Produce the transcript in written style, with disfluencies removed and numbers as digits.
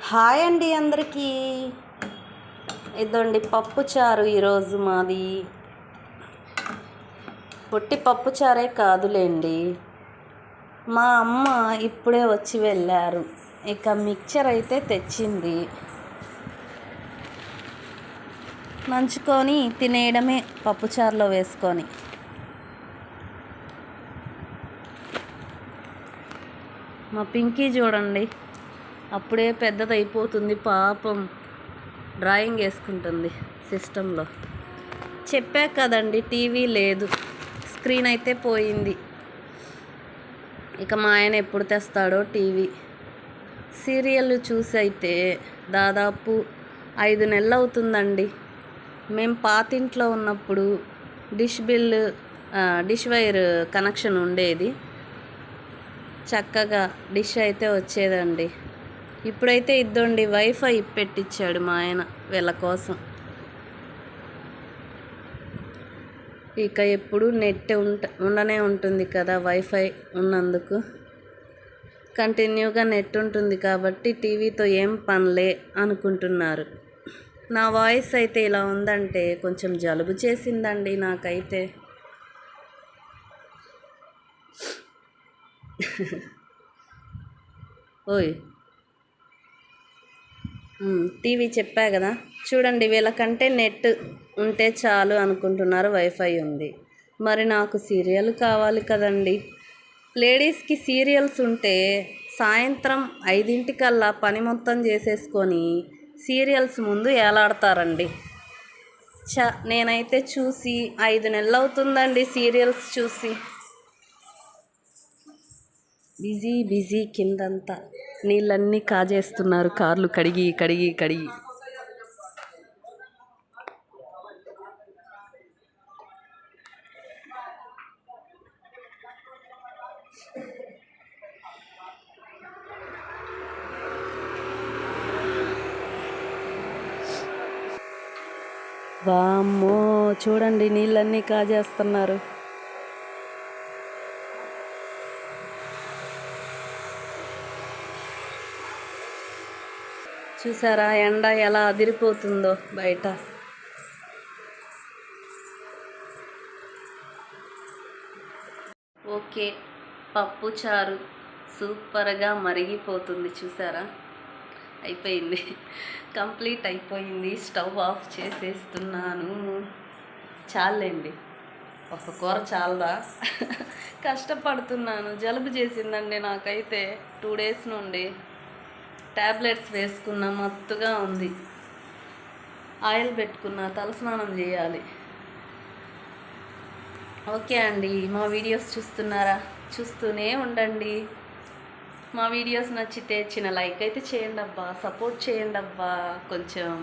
Hi అండి అందరికీ. ఇదండి పప్పుచారు ఈరోజు మాది. పొట్టి పప్పుచారే కాదులేండి, మా అమ్మ ఇప్పుడే వచ్చి వెళ్ళారు. ఇక మిక్చర్ అయితే తెచ్చింది, నంచుకొని తినేయడమే పప్పుచారులో వేసుకొని. మా పింకీ చూడండి, అప్పుడే పెద్దదైపోతుంది పాపం. డ్రాయింగ్ వేసుకుంటుంది సిస్టంలో. చెప్పా కదండి, టీవీ లేదు, స్క్రీన్ అయితే పోయింది. ఇక మా ఆయన ఎప్పుడు తెస్తాడో టీవీ. సీరియల్ చూసి అయితే దాదాపు 5 నెలలు అవుతుందండి. మేము పాతింట్లో ఉన్నప్పుడు డిష్ వైర్ కనెక్షన్ ఉండేది. చక్కగా డిష్ అయితే వచ్చేదండి. ఇప్పుడైతే ఇద్దండి వైఫై పెట్టించాడు మా ఆయన వీళ్ళ కోసం. ఇక ఎప్పుడు నెట్ ఉండనే ఉంటుంది కదా, వైఫై ఉన్నందుకు కంటిన్యూగా నెట్ ఉంటుంది కాబట్టి టీవీతో ఏం పనిలే అనుకుంటున్నారు. నా వాయిస్ అయితే ఇలా ఉందంటే కొంచెం జలుబు చేసిందండి నాకైతే. ఓయ్ టీవీ చెప్పా కదా, చూడండి వీళ్ళకంటే నెట్ ఉంటే చాలు అనుకుంటున్నారు, వైఫై ఉంది. మరి నాకు సీరియల్ కావాలి కదండి. లేడీస్కి సీరియల్స్ ఉంటే సాయంత్రం 5 పని మొత్తం చేసేసుకొని సీరియల్స్ ముందు ఏలాడతారండి. నేనైతే చూసి 5 నెలలు అవుతుందండి సీరియల్స్ చూసి. బిజీ కిందంతా నీళ్ళన్నీ కాజేస్తున్నారు, కార్లు కడిగి కడిగి కడిగి. వామ్మో, చూడండి నీళ్ళన్నీ కాజేస్తున్నారు. చూసారా ఎండ ఎలా అదిరిపోతుందో బయట. ఓకే, పప్పు చారు సూపర్గా మరిగిపోతుంది. చూసారా, అయిపోయింది, కంప్లీట్ అయిపోయింది. స్టవ్ ఆఫ్ చేసేస్తున్నాను. చాలండి, ఒక కూర చాలదా? కష్టపడుతున్నాను, జలుబు చేసిందండి నాకైతే 2 days నుండి. ట్యాబ్లెట్స్ వేసుకున్న, మత్తుగా ఉంది. ఆయిల్ పెట్టుకున్న, తలస్నానం చేయాలి. ఓకే అండి, మా వీడియోస్ చూస్తున్నారా? చూస్తూనే ఉండండి. మా వీడియోస్ నచ్చితే చిన్న లైక్ అయితే చేయండి అబ్బా, సపోర్ట్ చేయండి అబ్బా కొంచెం.